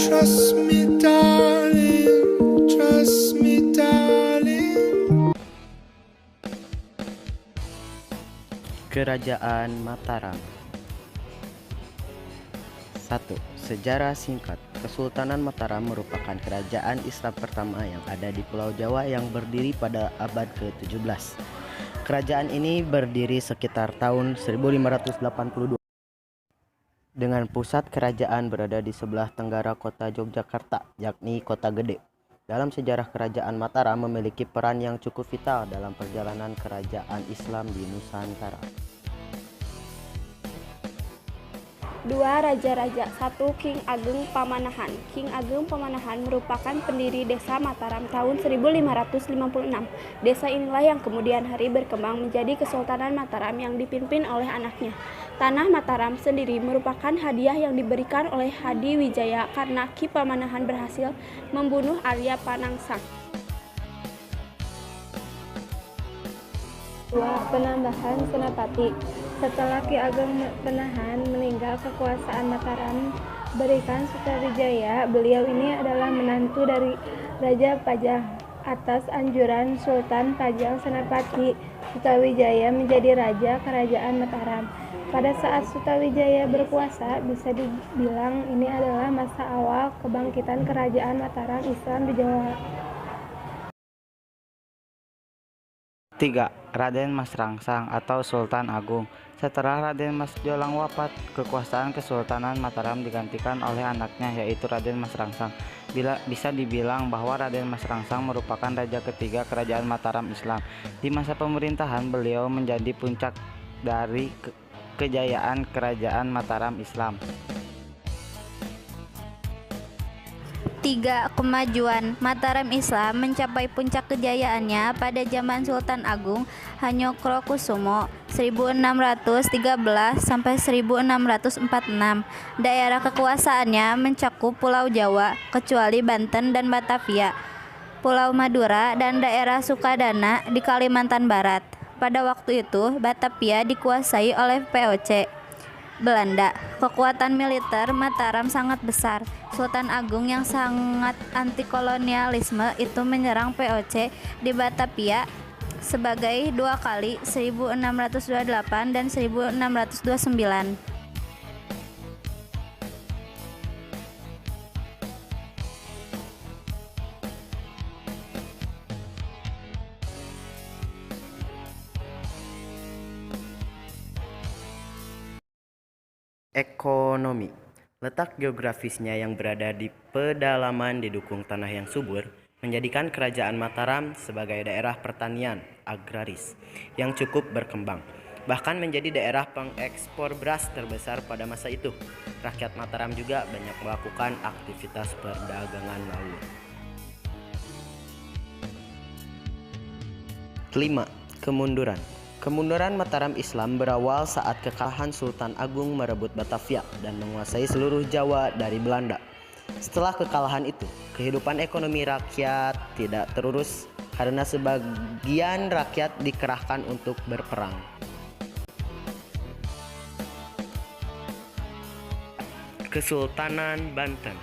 Trust me, darling. Trust me, darling. Kerajaan Mataram. 1. Sejarah singkat. Kesultanan Mataram merupakan kerajaan Islam pertama yang ada di Pulau Jawa yang berdiri pada abad ke-17. Kerajaan ini berdiri sekitar tahun 1582 dengan pusat kerajaan berada di sebelah tenggara kota Yogyakarta, yakni Kota Gede. Dalam sejarah kerajaan Mataram memiliki peran yang cukup vital dalam perjalanan kerajaan Islam di Nusantara. 2. Raja-raja. 1. King Ageng Pamanahan. King Ageng Pamanahan merupakan pendiri desa Mataram tahun 1556. Desa inilah yang kemudian hari berkembang menjadi Kesultanan Mataram yang dipimpin oleh anaknya. Tanah Mataram sendiri merupakan hadiah yang diberikan oleh Hadi Wijaya karena Ki Pamanahan berhasil membunuh Arya Panangsang. 2. Penambahan Senapati. Setelah Ki Ageng Pamanahan meninggal, kekuasaan Mataram berikan Sutawijaya. Beliau ini adalah menantu dari Raja Pajang. Atas anjuran Sultan Pajang Senapati, Sutawijaya menjadi raja kerajaan Mataram. Pada saat Sutawijaya berkuasa, bisa dibilang ini adalah masa awal kebangkitan kerajaan Mataram Islam di Jawa. 3. Raden Mas Rangsang atau Sultan Agung. Setelah Raden Mas Jolang wafat, kekuasaan Kesultanan Mataram digantikan oleh anaknya, yaitu Raden Mas Rangsang. Bisa dibilang bahwa Raden Mas Rangsang merupakan raja ketiga kerajaan Mataram Islam. Di masa pemerintahan beliau menjadi puncak dari kejayaan kerajaan Mataram Islam. 3. Kemajuan. Mataram Islam mencapai puncak kejayaannya pada zaman Sultan Agung Hanyokrokusumo 1613 sampai 1646. Daerah kekuasaannya mencakup Pulau Jawa kecuali Banten dan Batavia, Pulau Madura dan daerah Sukadana di Kalimantan Barat. Pada waktu itu Batavia dikuasai oleh VOC Belanda. Kekuatan militer Mataram sangat besar. Sultan Agung yang sangat anti kolonialisme itu menyerang VOC di Batavia sebagai dua kali, 1628 dan 1629. Ekonomi. Letak geografisnya yang berada di pedalaman didukung tanah yang subur, menjadikan kerajaan Mataram sebagai daerah pertanian agraris yang cukup berkembang. Bahkan menjadi daerah pengekspor beras terbesar pada masa itu. Rakyat Mataram juga banyak melakukan aktivitas perdagangan laut. 5. Kemunduran. Kemunduran Mataram Islam berawal saat kekalahan Sultan Agung merebut Batavia dan menguasai seluruh Jawa dari Belanda. Setelah kekalahan itu, kehidupan ekonomi rakyat tidak terurus karena sebagian rakyat dikerahkan untuk berperang. Kesultanan Banten.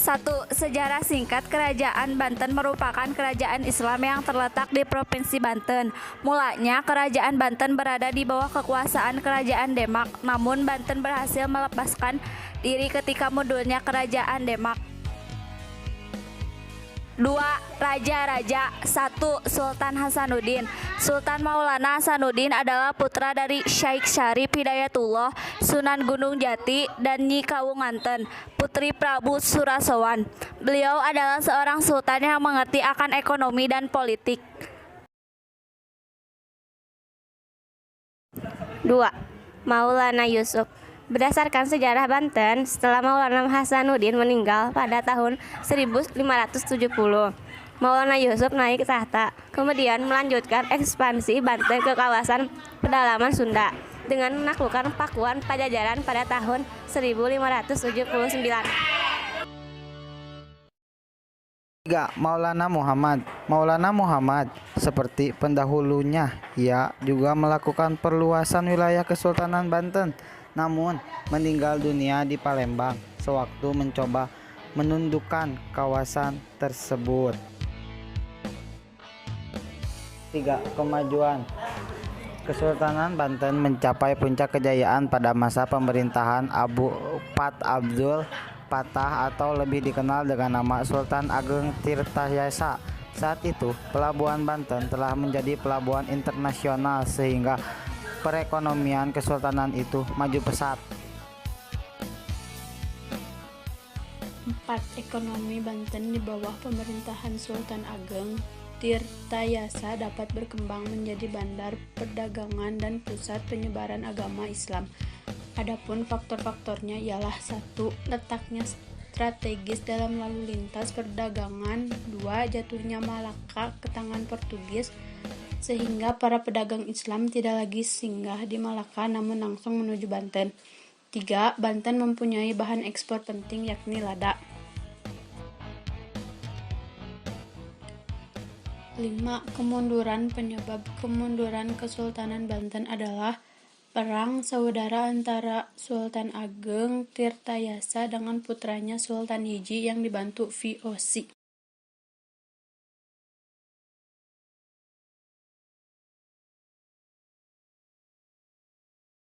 1. Sejarah singkat. Kerajaan Banten merupakan kerajaan Islam yang terletak di Provinsi Banten. Mulanya kerajaan Banten berada di bawah kekuasaan kerajaan Demak, namun Banten berhasil melepaskan diri ketika mundurnya kerajaan Demak. 2. Raja-raja. 1. Sultan Hasanuddin. Sultan Maulana Hasanuddin adalah putra dari Syaikh Syarif Hidayatullah, Sunan Gunung Jati, dan Nyi Kawunganten, putri Prabu Surasowan. Beliau adalah seorang sultan yang mengerti akan ekonomi dan politik. 2. Maulana Yusuf. Berdasarkan sejarah Banten, setelah Maulana Hasanuddin meninggal pada tahun 1570, Maulana Yusuf naik tahta, kemudian melanjutkan ekspansi Banten ke kawasan pedalaman Sunda dengan menaklukkan Pakuan Pajajaran pada tahun 1579. 3. Maulana Muhammad. Maulana Muhammad, seperti pendahulunya, ia juga melakukan perluasan wilayah Kesultanan Banten, namun meninggal dunia di Palembang sewaktu mencoba menundukkan kawasan tersebut. 3. Kemajuan. Kesultanan Banten mencapai puncak kejayaan pada masa pemerintahan Abu Fat Abdul Fattah atau lebih dikenal dengan nama Sultan Ageng Tirtayasa. Saat itu, pelabuhan Banten telah menjadi pelabuhan internasional sehingga perekonomian kesultanan itu maju pesat. 4. Ekonomi Banten di bawah pemerintahan Sultan Ageng Tirtayasa dapat berkembang menjadi bandar perdagangan dan pusat penyebaran agama Islam. Adapun faktor-faktornya ialah 1. Letaknya strategis dalam lalu lintas perdagangan. 2. Jatuhnya Malaka ke tangan Portugis sehingga para pedagang Islam tidak lagi singgah di Malaka namun langsung menuju Banten. 3. Banten mempunyai bahan ekspor penting yakni lada. 5. Kemunduran. Penyebab kemunduran Kesultanan Banten adalah perang saudara antara Sultan Ageng Tirtayasa dengan putranya Sultan Hiji yang dibantu VOC.